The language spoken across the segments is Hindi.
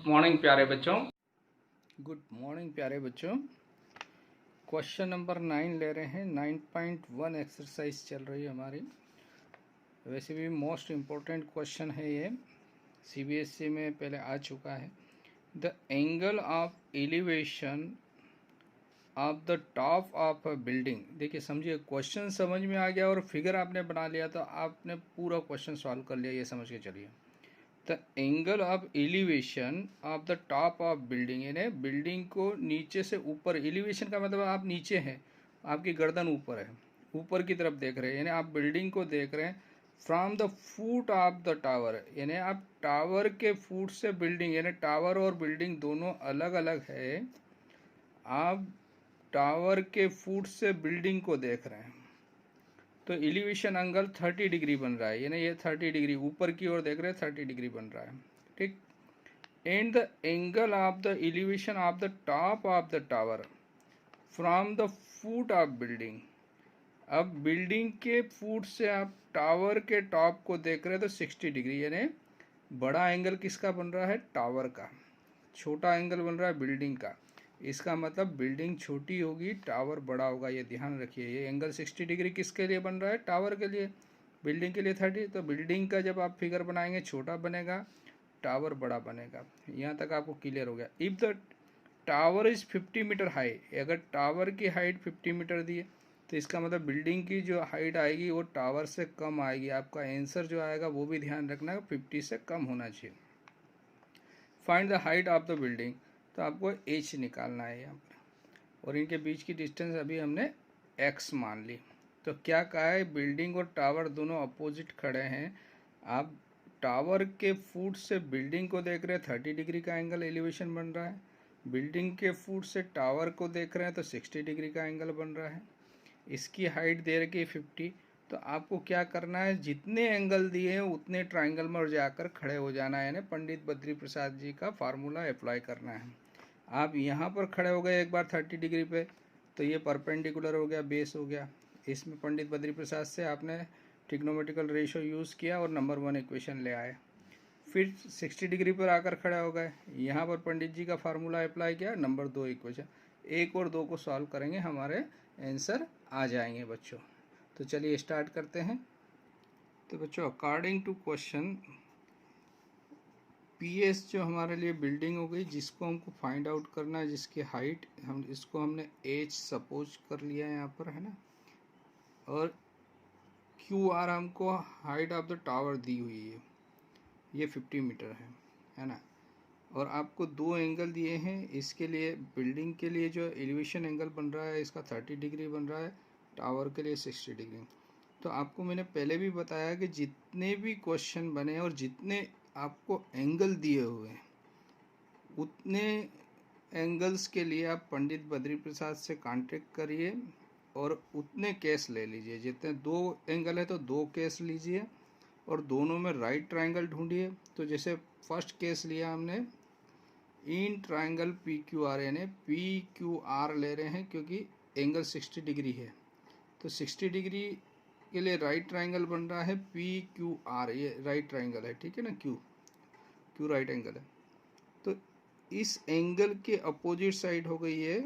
मॉर्निंग प्यारे बच्चों। गुड मॉर्निंग प्यारे बच्चों। क्वेश्चन नंबर 9 ले रहे हैं। 9.1 एक्सरसाइज चल रही है हमारी। वैसे भी मोस्ट इम्पोर्टेंट क्वेश्चन है ये, सीबीएसई में पहले आ चुका है। The angle of elevation of the top of a building. देखिए समझिए, क्वेश्चन समझ में आ गया और फिगर आपने बना लिया तो आपने पूरा क्वेश्चन सॉल्व कर लिया, ये समझ के चलिए। The angle of elevation of the top of building, यानी बिल्डिंग को नीचे से ऊपर, एलिवेशन का मतलब आप नीचे हैं, आपकी गर्दन ऊपर है, ऊपर की तरफ देख रहे हैं, यानी आप बिल्डिंग को देख रहे हैं। From the foot of the tower, यानी आप टावर के फुट से बिल्डिंग, यानी टावर और बिल्डिंग दोनों अलग अलग है, आप टावर के फुट से बिल्डिंग को देख रहे हैं तो एलिवेशन एंगल 30 डिग्री बन रहा है, यानी ये 30 डिग्री ऊपर की ओर देख रहे हैं, 30 डिग्री बन रहा है, ठीक। And the angle of the elevation of the top of the tower from the foot of building. अब बिल्डिंग के फुट से आप टावर के टॉप को देख रहे हैं तो 60 डिग्री, यानी बड़ा एंगल किसका बन रहा है? टावर का। छोटा एंगल बन रहा है बिल्डिंग का। इसका मतलब बिल्डिंग छोटी होगी, टावर बड़ा होगा, ये ध्यान रखिए। ये एंगल 60 डिग्री किसके लिए बन रहा है? टावर के लिए। बिल्डिंग के लिए 30। तो बिल्डिंग का जब आप फिगर बनाएंगे छोटा बनेगा, टावर बड़ा बनेगा। यहाँ तक आपको क्लियर हो गया। If the tower is 50 metre high, अगर टावर की हाइट 50 मीटर दी है तो इसका मतलब बिल्डिंग की जो हाइट आएगी वो टावर से कम आएगी। आपका आंसर जो आएगा वो भी ध्यान रखना, 50 से कम होना चाहिए। Find the height of the building, तो आपको एच निकालना है यहाँ पर, और इनके बीच की डिस्टेंस अभी हमने एक्स मान ली। तो क्या कहा है? बिल्डिंग और टावर दोनों अपोजिट खड़े हैं, आप टावर के फुट से बिल्डिंग को देख रहे हैं, 30 डिग्री का एंगल एलिवेशन बन रहा है। बिल्डिंग के फुट से टावर को देख रहे हैं तो 60 डिग्री का एंगल बन रहा है। इसकी हाइट दे रखी है 50। तो आपको क्या करना है? जितने एंगल दिए हैं उतने ट्राइंगल में जाकर खड़े हो जाना है, यानी पंडित बद्री प्रसाद जी का फार्मूला अप्लाई करना है। आप यहाँ पर खड़े हो गए एक बार 30 डिग्री पे, तो ये परपेंडिकुलर हो गया, बेस हो गया। इसमें पंडित बद्री प्रसाद से आपने ट्रिग्नोमेट्रिकल रेशियो यूज़ किया और नंबर 1 इक्वेशन ले आए। फिर 60 डिग्री पर आकर खड़े हो गए, यहाँ पर पंडित जी का फार्मूला अप्लाई किया, नंबर 2 इक्वेशन। 1 और 2 को सॉल्व करेंगे, हमारे आंसर आ जाएंगे बच्चों। तो चलिए स्टार्ट करते हैं। तो बच्चों अकॉर्डिंग टू क्वेश्चन, पीएस जो हमारे लिए बिल्डिंग हो गई, जिसको हमको फाइंड आउट करना है, जिसकी हाइट हम इसको हमने एच सपोज कर लिया है यहाँ पर, है ना। और क्यू आर हमको हाइट ऑफ द टावर दी हुई है, ये 50 मीटर है ना। और आपको दो एंगल दिए हैं, इसके लिए बिल्डिंग के लिए जो एलिवेशन एंगल बन रहा है इसका 30 डिग्री बन रहा है, टावर के लिए 60 डिग्री। तो आपको मैंने पहले भी बताया कि जितने भी क्वेश्चन बने और जितने आपको एंगल दिए हुए हैं उतने एंगल्स के लिए आप पंडित बद्री प्रसाद से कांटेक्ट करिए और उतने केस ले लीजिए। जितने 2 एंगल है तो 2 केस लीजिए और दोनों में राइट ट्रायंगल ढूंढिए। तो जैसे फर्स्ट केस लिया हमने in triangle P Q R, यानी पी क्यू आर ले रहे हैं क्योंकि एंगल 60 डिग्री है। तो 60 डिग्री के लिए राइट ट्रायंगल बन रहा है पी क्यू आर, ये राइट ट्रायंगल है, ठीक है ना। क्यू राइट एंगल है। तो इस एंगल के अपोजिट साइड हो गई है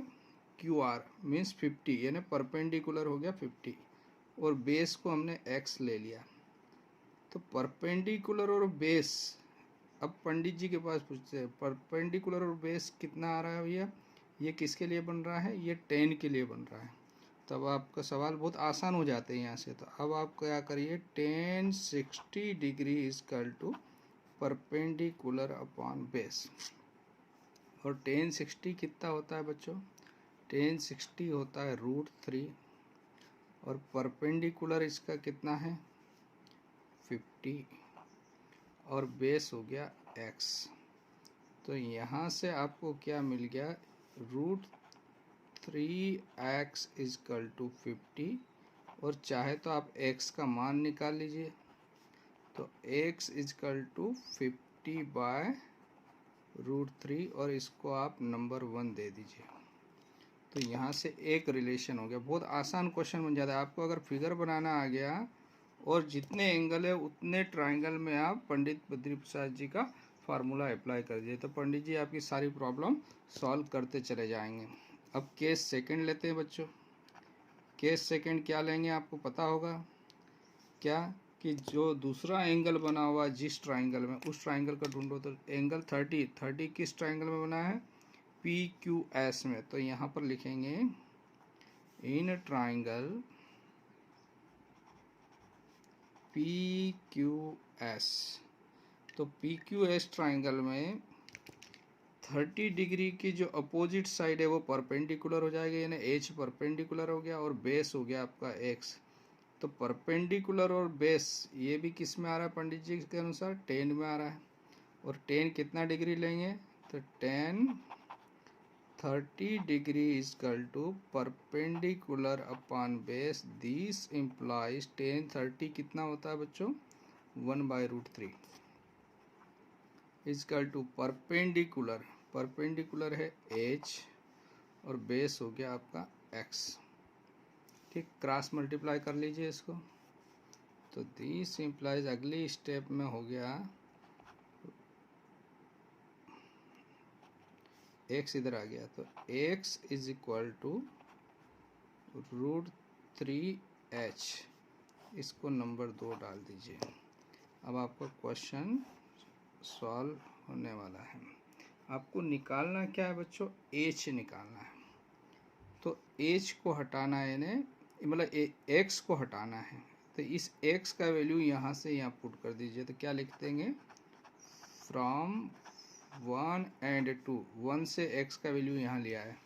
क्यू आर, मीन्स 50, यानी परपेंडिकुलर हो गया 50, और बेस को हमने एक्स ले लिया। तो परपेंडिकुलर और बेस, अब पंडित जी के पास पूछते हैं परपेंडिकुलर और बेस कितना आ रहा है भैया, ये किसके लिए बन रहा है? ये 10 के लिए बन रहा है। तब आपका सवाल बहुत आसान हो जाते हैं यहाँ से। तो अब आप क्या करिए, 10 60 degree is equal to perpendicular upon base. और 10 60 कितना होता है बच्चों? 10 60 होता है √3, और परपेंडिकुलर इसका कितना है? 50, और बेस हो गया x। तो यहाँ से आपको क्या मिल गया? √3x इजकल टू 50, और चाहे तो आप x का मान निकाल लीजिए। तो x इजकल टू 50/√3, और इसको आप नंबर 1 दे दीजिए। तो यहाँ से एक रिलेशन हो गया। बहुत आसान क्वेश्चन बन जाता है। आपको अगर फिगर बनाना आ गया और जितने एंगल है उतने ट्रायंगल में आप पंडित बद्री प्रसाद जी का फार्मूला अप्लाई कर दीजिए, तो पंडित जी आपकी सारी प्रॉब्लम सॉल्व करते चले जाएंगे। अब केस सेकंड लेते हैं बच्चों। केस सेकंड क्या लेंगे आपको पता होगा क्या, कि जो दूसरा एंगल बना हुआ है जिस ट्राइंगल में, उस ट्राइंगल का ढूंढो। तो एंगल 30 किस ट्राइंगल में बना है, PQS में। तो यहाँ पर लिखेंगे इन ट्राइंगल PQS। तो PQS ट्राइंगल में 30 डिग्री की जो अपोजिट साइड है वो परपेंडिकुलर हो जाएगी, यानी H परपेंडिकुलर हो गया और बेस हो गया आपका X। तो परपेंडिकुलर और बेस ये भी किस में आ रहा है पंडित जी के अनुसार, 10 में आ रहा है। और 10 कितना डिग्री लेंगे, तो 10 30 degree is equal to perpendicular upon base. This implies 10 30 कितना होता है बच्चों, 1/√3 is equal to perpendicular, perpendicular है H और बेस हो गया आपका X। ठीक, क्रॉस मल्टीप्लाई कर लीजिए इसको। तो दिस इम्प्लाइज अगली स्टेप में हो गया X इधर आ गया, तो X is equal to √3H। इसको नंबर 2 डाल दीजिए। अब आपका क्वेश्चन सॉल्व होने वाला है। आपको निकालना क्या है बच्चों, H निकालना है। तो H को हटाना है, यानी मतलब X को हटाना है। तो इस X का वैल्यू यहाँ से यहाँ पुट कर दीजिए। तो क्या लिख देंगे, फ्रॉम 1 and 2, 1 से X का वैल्यू यहाँ लिया है।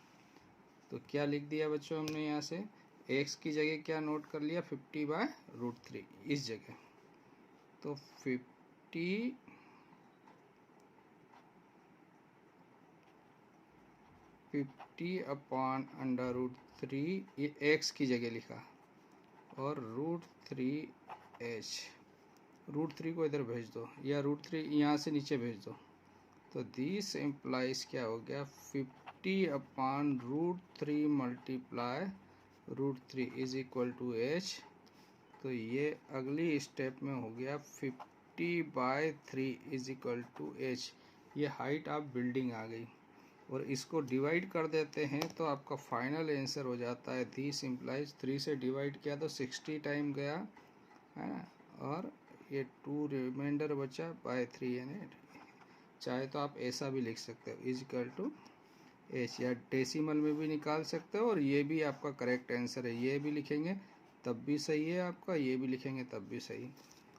तो क्या लिख दिया बच्चों हमने यहाँ से, X की जगह क्या नोट कर लिया, 50/√3 इस जगह। तो 50/√3 ये X की जगह लिखा, और √3H, √3 को इधर भेज दो, या √3 यहाँ से नीचे भेज दो। तो दिस इम्प्लाइज क्या हो गया, 50/√3 multiply √3 is equal to H। तो ये अगली स्टेप में हो गया 50/3 इज इक्वल टू H। ये हाइट ऑफ बिल्डिंग आ गई, और इसको डिवाइड कर देते हैं तो आपका फाइनल आंसर हो जाता है, दिस इम्प्लाइज 3 से डिवाइड किया तो 60 टाइम गया है ना, और ये 2 रिमाइंडर बचा बाय 3, यानी चाहे तो आप ऐसा भी लिख सकते हो, इज इक्वल टू H, या डेसिमल में भी निकाल सकते हो। और ये भी आपका करेक्ट आंसर है, ये भी लिखेंगे तब भी सही है आपका, ये भी लिखेंगे तब भी सही।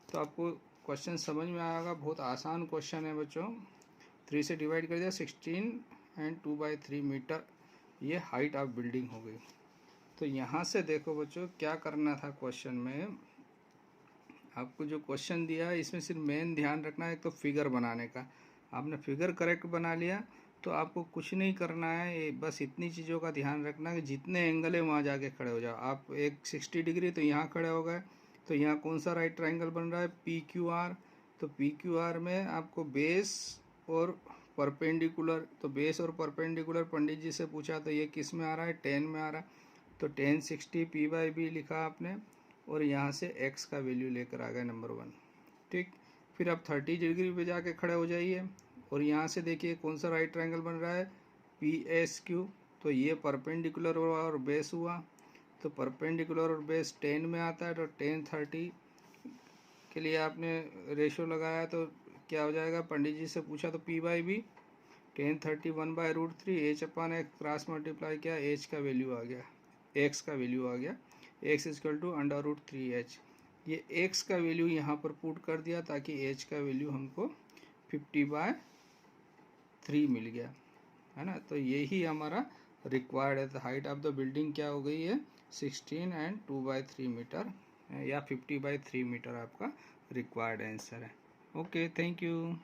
तो आपको क्वेश्चन समझ में आएगा, बहुत आसान क्वेश्चन है बच्चों। 3 से डिवाइड कर दिया, 16 and 2/3 मीटर ये हाइट ऑफ बिल्डिंग हो गई। तो यहाँ से देखो बच्चों क्या करना था क्वेश्चन में, आपको जो क्वेश्चन दिया है इसमें सिर्फ मेन ध्यान रखना है एक तो फिगर बनाने का। आपने फिगर करेक्ट बना लिया तो आपको कुछ नहीं करना है, बस इतनी चीज़ों का ध्यान रखना है कि जितने एंगल है वहाँ जाके खड़े हो जाओ। आप एक 60 डिग्री तो यहाँ खड़े हो गए, तो यहाँ कौन सा राइट ट्राइंगल बन रहा है, PQR। तो PQR में आपको बेस और परपेंडिकुलर, तो बेस और परपेंडिकुलर पंडित जी से पूछा तो ये किस में आ रहा है, 10 में आ रहा है। तो 10 60 P/B लिखा आपने, और यहाँ से X का वैल्यू लेकर आ गए नंबर 1। ठीक, फिर आप 30 डिग्री पे जाके खड़े हो जाइए, और यहाँ से देखिए कौन सा राइट ट्रायंगल बन रहा है, PSQ। तो ये परपेंडिकुलर हुआ और बेस हुआ, तो परपेंडिकुलर और बेस 10 में आता है। तो 10 30 के लिए आपने रेशो लगाया तो क्या हो जाएगा, पंडित जी से पूछा तो P/B 10 30 1/√3 H/X क्रॉस मल्टीप्लाई किया, H का वैल्यू आ गया, X का वैल्यू आ गया, X इक्वल टू √3H। ये X का वैल्यू यहाँ पर पुट कर दिया ताकि H का वैल्यू हमको 50/3 मिल गया, है ना। तो यही हमारा रिक्वायर्ड है। हाइट ऑफ द बिल्डिंग क्या हो गई है, 16 and 2/3 मीटर, या 50/3 मीटर आपका रिक्वायर्ड आंसर है। Okay, thank you.